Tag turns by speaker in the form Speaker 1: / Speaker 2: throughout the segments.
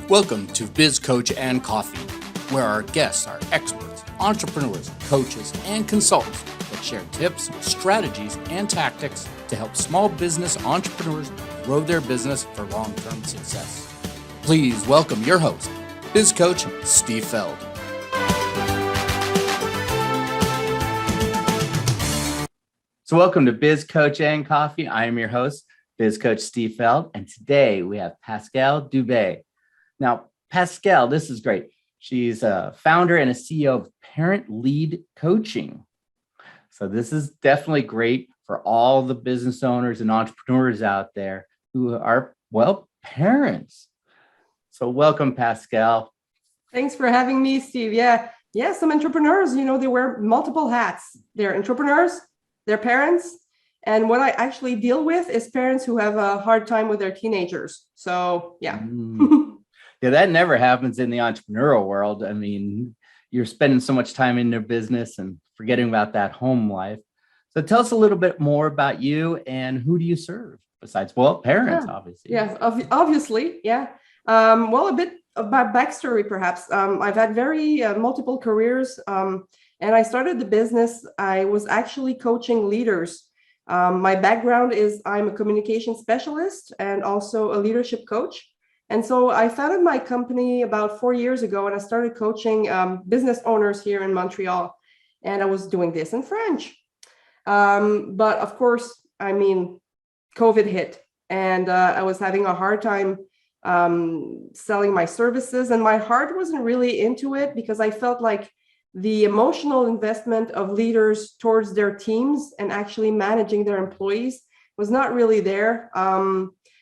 Speaker 1: Welcome to Biz Coach and Coffee, where our guests are experts, entrepreneurs, coaches, and consultants that share tips, strategies, and tactics to help small business entrepreneurs grow their business for long-term success. Please welcome your host, Biz Coach Steve Feld. So welcome to Biz Coach and Coffee. I am your host, Biz Coach Steve Feld, and today we have Pascale Dube. Now, Pascale, this is great. She's a founder and a CEO of Parent Lead Coaching. So this is definitely great for all the business owners and entrepreneurs out there who are, well, parents. So welcome, Pascale.
Speaker 2: Thanks for having me, Steve. Yeah, some entrepreneurs, they wear multiple hats. They're entrepreneurs, they're parents, and what I actually deal with is parents who have a hard time with their teenagers. So, yeah.
Speaker 1: Yeah, that never happens in the entrepreneurial world. I mean, you're spending so much time in their business and forgetting about that home life. So tell us a little bit more about you and who do you serve besides, well, parents, obviously.
Speaker 2: Yes, obviously. Yeah. Well, a bit about backstory, perhaps. I've had very multiple careers, and I started the business. I was actually coaching leaders. My background is I'm a communication specialist and also a leadership coach. And so I founded my company about 4 years ago, and I started coaching business owners here in Montreal. And I was doing this in French. But of course, COVID hit, and I was having a hard time selling my services. And my heart wasn't really into it because I felt like the emotional investment of leaders towards their teams and actually managing their employees was not really there.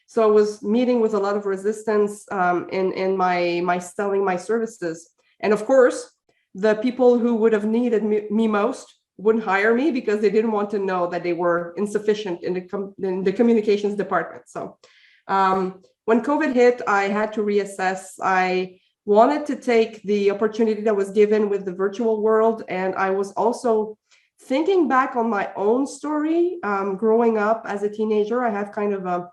Speaker 2: So I was meeting with a lot of resistance in my selling my services. And of course, the people who would have needed me most wouldn't hire me because they didn't want to know that they were insufficient in the communications department. So when COVID hit, I had to reassess. I wanted to take the opportunity that was given with the virtual world. And I was also thinking back on my own story. Growing up as a teenager, I have kind of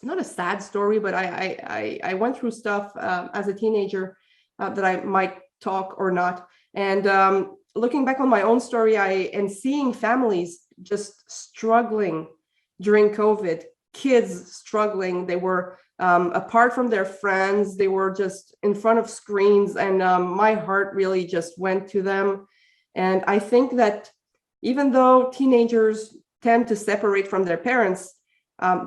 Speaker 2: not a sad story, but I went through stuff as a teenager that I might talk or not. And looking back on my own story, and seeing families just struggling during COVID, kids struggling. They were apart from their friends. They were just in front of screens, and my heart really just went to them. And I think that even though teenagers tend to separate from their parents,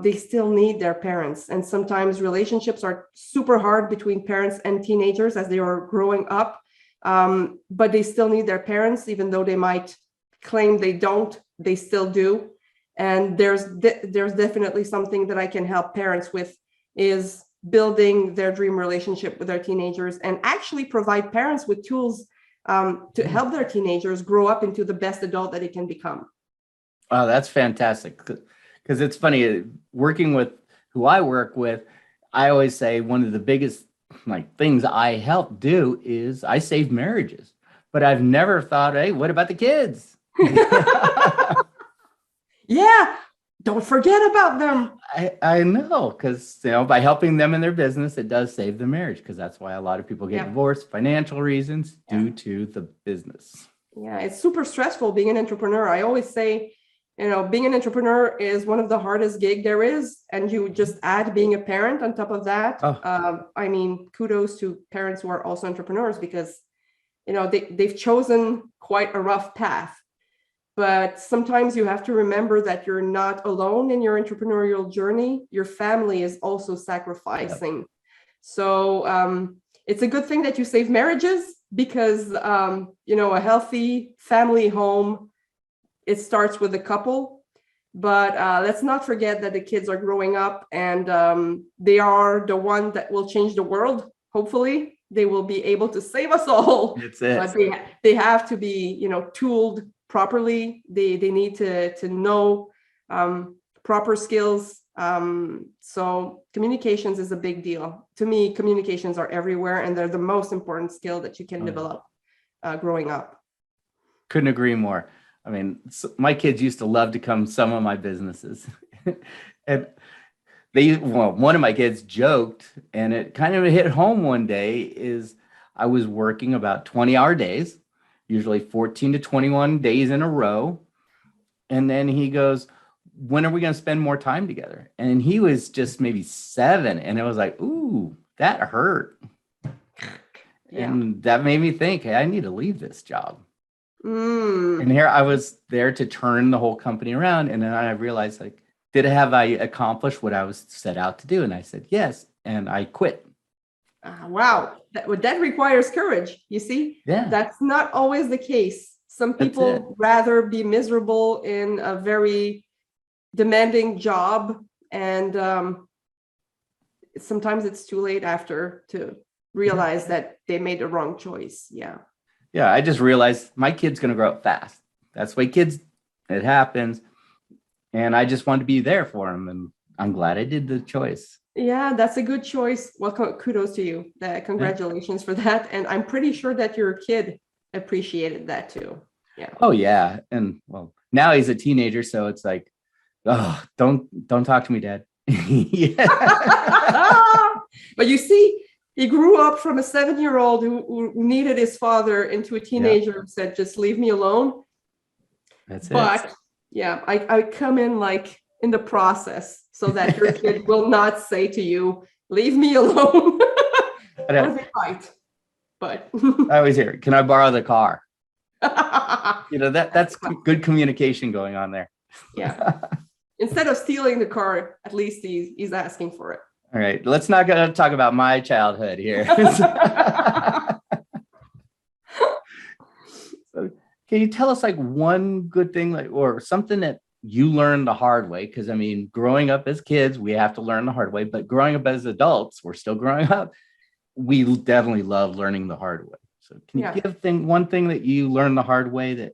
Speaker 2: they still need their parents. And sometimes relationships are super hard between parents and teenagers as they are growing up, but they still need their parents, even though they might claim they don't, they still do. And there's definitely something that I can help parents with, is building their dream relationship with their teenagers and actually provide parents with tools to help their teenagers grow up into the best adult that they can become.
Speaker 1: Wow, that's fantastic. Because it's funny, working with who I work with, I always say one of the biggest things I help do is I save marriages. But I've never thought, hey, what about the kids?
Speaker 2: Yeah, don't forget about them.
Speaker 1: I know, because by helping them in their business, it does save the marriage, because that's why a lot of people get divorced, financial reasons due to the business.
Speaker 2: Yeah, it's super stressful being an entrepreneur. I always say, being an entrepreneur is one of the hardest gig there is. And you just add being a parent on top of that. Kudos to parents who are also entrepreneurs, because, they've chosen quite a rough path. But sometimes you have to remember that you're not alone in your entrepreneurial journey. Your family is also sacrificing. Yep. So it's a good thing that you save marriages, because, a healthy family home, it starts with the couple, but let's not forget that the kids are growing up, and they are the one that will change the world. Hopefully, they will be able to save us all.
Speaker 1: That's it.
Speaker 2: But they have to be, tooled properly. They need to know proper skills. So communications is a big deal. To me, communications are everywhere, and they're the most important skill that you can develop growing up.
Speaker 1: Couldn't agree more. My kids used to love to come some of my businesses. And one of my kids joked, and it kind of hit home one day, is I was working about 20-hour days, usually 14 to 21 days in a row. And then he goes, when are we going to spend more time together? And he was just maybe 7. And it was like, ooh, that hurt.
Speaker 2: Yeah.
Speaker 1: And that made me think, hey, I need to leave this job.
Speaker 2: Mm.
Speaker 1: And here I was there to turn the whole company around. And then I realized, like, have I accomplished what I was set out to do? And I said, yes. And I quit.
Speaker 2: Wow. That requires courage. You see,
Speaker 1: Yeah,
Speaker 2: that's not always the case. Some
Speaker 1: that's it.
Speaker 2: people rather be miserable in a very demanding job. And sometimes it's too late after to realize that they made the wrong choice. Yeah.
Speaker 1: Yeah, I just realized my kid's going to grow up fast. That's why kids, it happens. And I just wanted to be there for him. And I'm glad I did the choice.
Speaker 2: Yeah, that's a good choice. Well, kudos to you. Congratulations for that. And I'm pretty sure that your kid appreciated that too. Yeah.
Speaker 1: Oh, yeah. And well, now he's a teenager. So it's like, oh, don't talk to me, Dad.
Speaker 2: But you see, he grew up from a 7-year-old who needed his father into a teenager who said, just leave me alone.
Speaker 1: That's it.
Speaker 2: But yeah, I come in like in the process so that your kid will not say to you, leave me alone. Or they might. But
Speaker 1: I always hear, can I borrow the car? That's good communication going on there.
Speaker 2: Yeah. Instead of stealing the car, at least he's asking for it.
Speaker 1: All right, let's not go talk about my childhood here. So, can you tell us like one good thing, like, or something that you learned the hard way? Because I mean, growing up as kids, we have to learn the hard way, but growing up as adults, we're still growing up. We definitely love learning the hard way. So can you give one thing that you learned the hard way that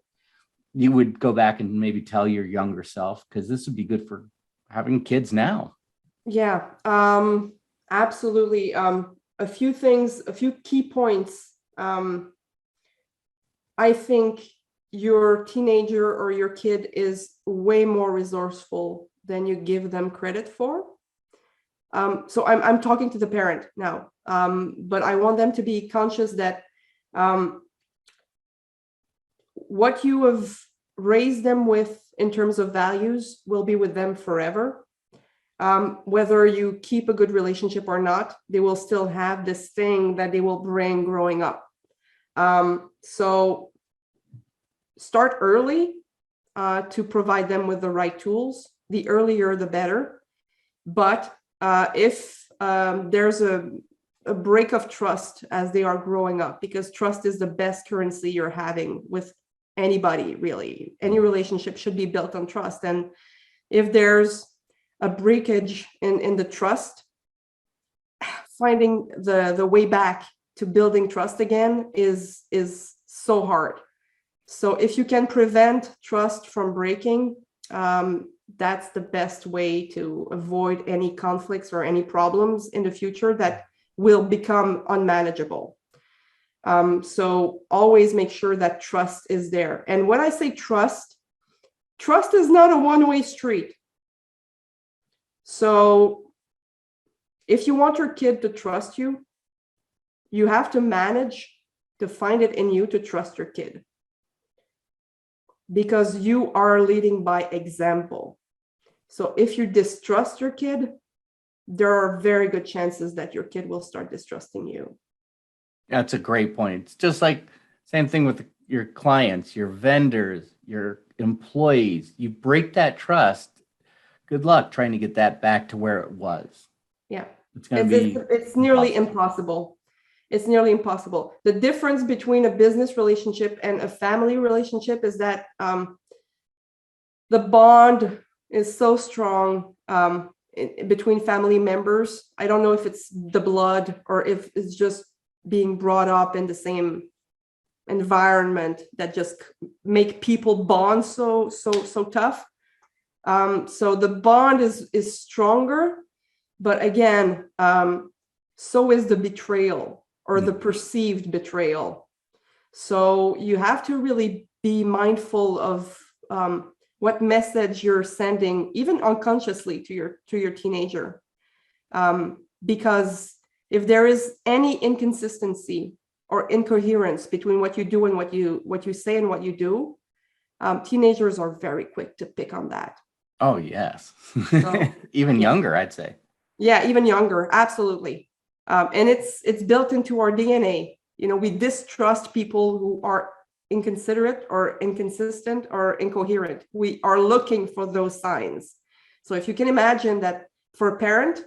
Speaker 1: you would go back and maybe tell your younger self? Because this would be good for having kids now.
Speaker 2: Yeah, absolutely. A few things, a few key points. I think your teenager or your kid is way more resourceful than you give them credit for. So I'm talking to the parent now, but I want them to be conscious that what you have raised them with in terms of values will be with them forever. Whether you keep a good relationship or not, they will still have this thing that they will bring growing up. So start early to provide them with the right tools. The earlier, the better. But if there's a break of trust as they are growing up, because trust is the best currency you're having with anybody, really. Any relationship should be built on trust. And if there's a breakage in the trust, finding the way back to building trust again is so hard. So if you can prevent trust from breaking, that's the best way to avoid any conflicts or any problems in the future that will become unmanageable. So always make sure that trust is there. And when I say trust is not a one-way street. So if you want your kid to trust you, you have to manage to find it in you to trust your kid, because you are leading by example. So if you distrust your kid, there are very good chances that your kid will start distrusting you.
Speaker 1: That's a great point. It's just like same thing with your clients, your vendors, your employees. You break that trust, good luck trying to get that back to where it was.
Speaker 2: Yeah,
Speaker 1: it's
Speaker 2: nearly impossible. It's nearly impossible. The difference between a business relationship and a family relationship is that the bond is so strong between family members. I don't know if it's the blood or if it's just being brought up in the same environment that just make people bond so tough. So the bond is stronger, but again, so is the betrayal or the perceived betrayal. So you have to really be mindful of what message you're sending, even unconsciously, to your teenager. Because if there is any inconsistency or incoherence between what you do and what you say and what you do, teenagers are very quick to pick on that.
Speaker 1: Oh, yes.
Speaker 2: So,
Speaker 1: Even
Speaker 2: yeah.
Speaker 1: younger, I'd say.
Speaker 2: Yeah, even younger, absolutely. And it's built into our DNA. We distrust people who are inconsiderate or inconsistent or incoherent. We are looking for those signs. So if you can imagine that for a parent,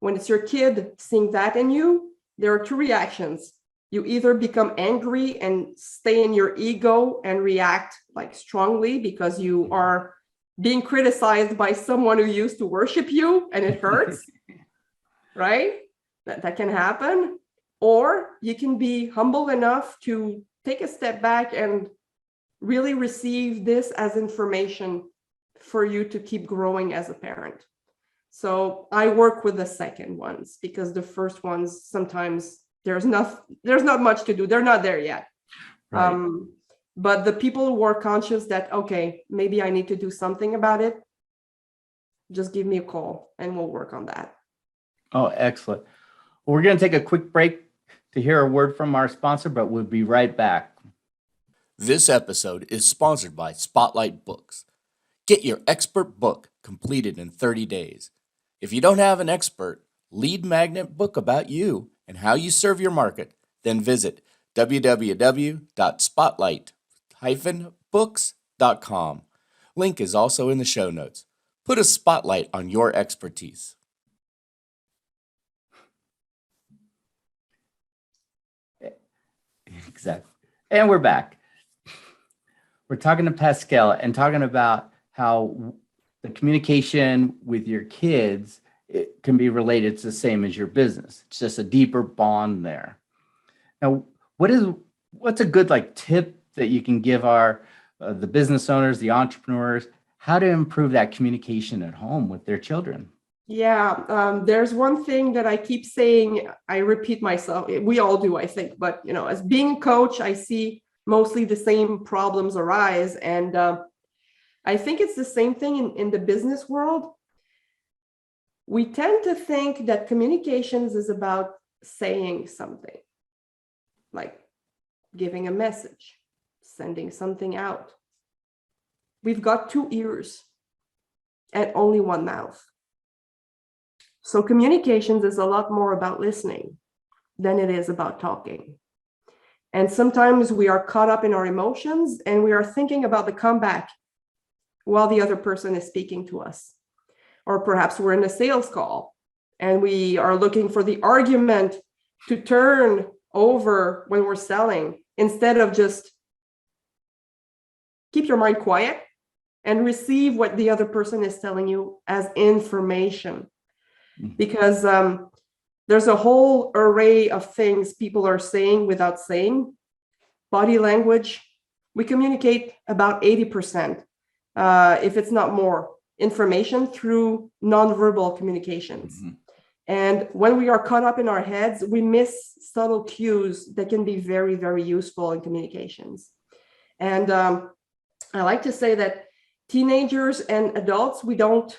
Speaker 2: when it's your kid seeing that in you, there are two reactions. You either become angry and stay in your ego and react like strongly because you are being criticized by someone who used to worship you and it hurts, right? That can happen. Or you can be humble enough to take a step back and really receive this as information for you to keep growing as a parent. So I work with the second ones because the first ones, sometimes there's not much to do. They're not there yet.
Speaker 1: Right.
Speaker 2: But the people who are conscious that, okay, maybe I need to do something about it, just give me a call and we'll work on that.
Speaker 1: Oh, excellent. Well, we're going to take a quick break to hear a word from our sponsor, but we'll be right back.
Speaker 3: This episode is sponsored by Spotlight Books. Get your expert book completed in 30 days. If you don't have an expert lead magnet book about you and how you serve your market, then visit www.spotlight-books.com. Link is also in the show notes. Put a spotlight on your expertise.
Speaker 1: Exactly. And we're back. We're talking to Pascale and talking about how the communication with your kids, it can be related to the same as your business. It's just a deeper bond there. Now, what's a good tip that you can give our the business owners, the entrepreneurs, how to improve that communication at home with their children?
Speaker 2: Yeah, there's one thing that I keep saying, I repeat myself, we all do, I think, but as being a coach, I see mostly the same problems arise. And I think it's the same thing in the business world. We tend to think that communications is about saying something, like giving a message, sending something out. We've got 2 ears and only one mouth. So communications is a lot more about listening than it is about talking. And sometimes we are caught up in our emotions and we are thinking about the comeback while the other person is speaking to us. Or perhaps we're in a sales call and we are looking for the argument to turn over when we're selling, instead of just keep your mind quiet and receive what the other person is telling you as information. Because there's a whole array of things people are saying without saying. Body language, we communicate about 80%, if it's not more, information through nonverbal communications. Mm-hmm. And when we are caught up in our heads, we miss subtle cues that can be very, very useful in communications. And I like to say that teenagers and adults, we don't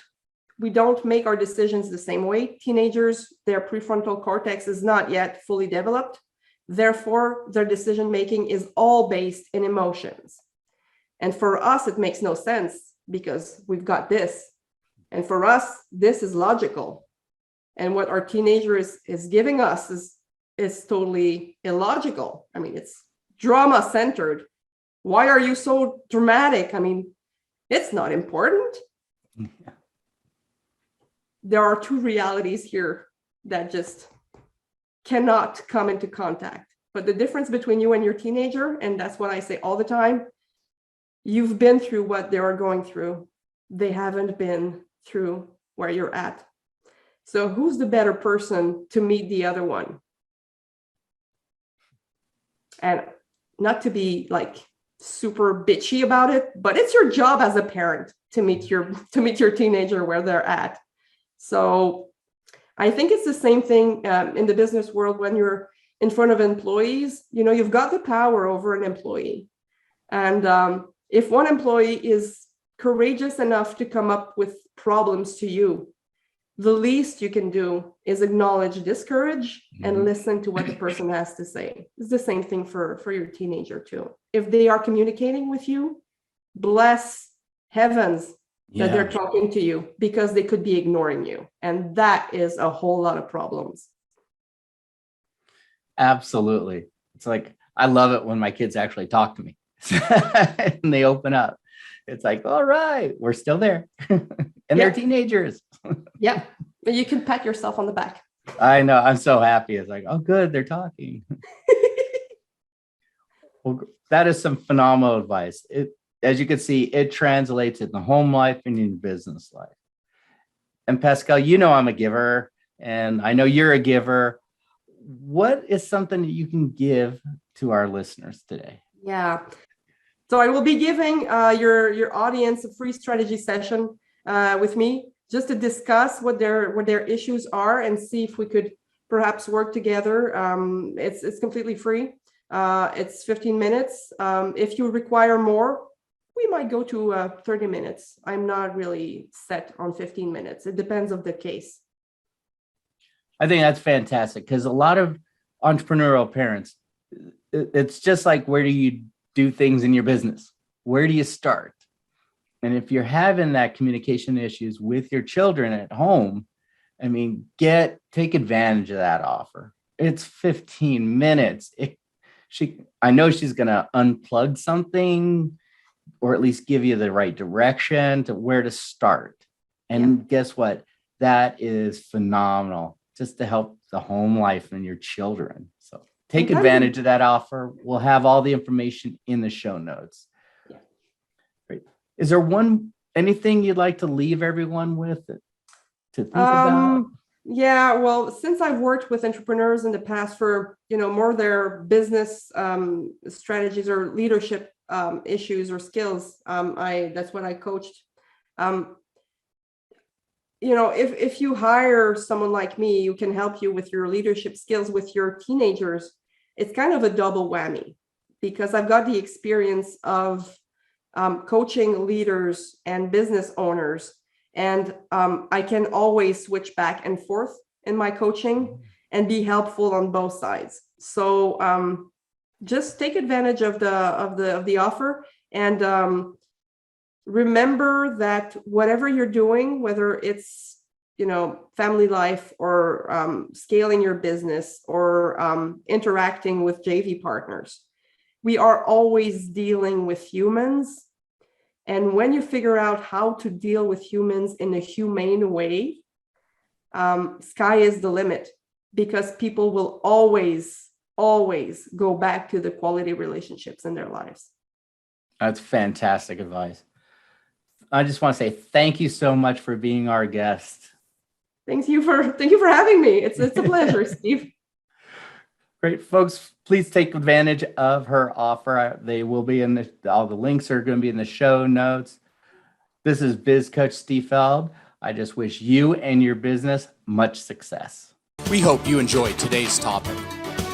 Speaker 2: make our decisions the same way. Teenagers, their prefrontal cortex is not yet fully developed. Therefore, their decision-making is all based in emotions. And for us, it makes no sense because we've got this. And for us, this is logical. And what our teenager is giving us is totally illogical. I mean, it's drama-centered. Why are you so dramatic? I mean, it's not important. Yeah. There are 2 realities here that just cannot come into contact. But the difference between you and your teenager, and that's what I say all the time, you've been through what they are going through. They haven't been through where you're at. So who's the better person to meet the other one? And not to be super bitchy about it, but it's your job as a parent to meet your teenager where they're at. So I think it's the same thing in the business world. When you're in front of employees, you've got the power over an employee. And if one employee is courageous enough to come up with problems to you, the least you can do is acknowledge discourage and
Speaker 1: Mhm.
Speaker 2: listen to what the person has to say. It's the same thing for your teenager too. If they are communicating with you, bless heavens that they're
Speaker 1: Yeah,
Speaker 2: talking to you, because they could be ignoring you. And that is a whole lot of problems.
Speaker 1: absolutely. It's like, I love it when my kids actually talk to me and they open up. It's like, all right, we're still there. And they're
Speaker 2: Yeah.
Speaker 1: teenagers.
Speaker 2: Yeah. And you can pat yourself on the back.
Speaker 1: I know. I'm so happy. It's like, oh, good. They're talking. Well, that is some phenomenal advice. As you can see, it translates in the home life and in business life. And Pascal, you know, I'm a giver and I know you're a giver. What is something that you can give to our listeners today?
Speaker 2: Yeah. So I will be giving your audience a free strategy session with me, just to discuss what their issues are and see if we could perhaps work together. It's completely free. It's 15 minutes. If you require more, we might go to 30 minutes. I'm not really set on 15 minutes. It depends on the case.
Speaker 1: I think that's fantastic because a lot of entrepreneurial parents, it's just like, where do you do things in your business? Where do you start? And if you're having that communication issues with your children at home, I mean, take advantage of that offer. It's 15 minutes. I know she's going to unplug something or at least give you the right direction to where to start. And guess what? That is phenomenal, just to help the home life and your children. So take advantage of that offer. We'll have all the information in the show notes.
Speaker 2: Yeah.
Speaker 1: Great. Is there anything you'd like to leave everyone with to think about?
Speaker 2: Yeah, well, since I've worked with entrepreneurs in the past for, more their business strategies or leadership issues or skills, that's what I coached. If you hire someone like me who can help you with your leadership skills with your teenagers, it's kind of a double whammy, because I've got the experience of coaching leaders and business owners. And I can always switch back and forth in my coaching and be helpful on both sides. So just take advantage of the offer, and remember that whatever you're doing, whether it's family life or scaling your business or interacting with JV partners, we are always dealing with humans. And when you figure out how to deal with humans in a humane way, sky is the limit, because people will always go back to the quality relationships in their lives.
Speaker 1: That's fantastic advice. I just want to say thank you so much for being our guest.
Speaker 2: Thank you for having me. It's a pleasure, Steve.
Speaker 1: Great, folks. Please take advantage of her offer. They will be all the links are going to be in the show notes. This is Biz Coach Steve Feld. I just wish you and your business much success.
Speaker 3: We hope you enjoyed today's topic.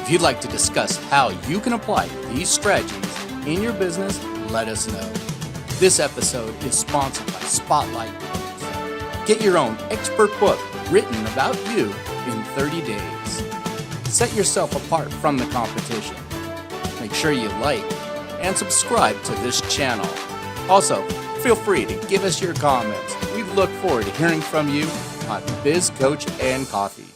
Speaker 3: If you'd like to discuss how you can apply these strategies in your business, let us know. This episode is sponsored by Spotlight Books. Get your own expert book written about you in 30 days. Set yourself apart from the competition. Make sure you like and subscribe to this channel. Also, feel free to give us your comments. We look forward to hearing from you on Biz Coach and Coffee.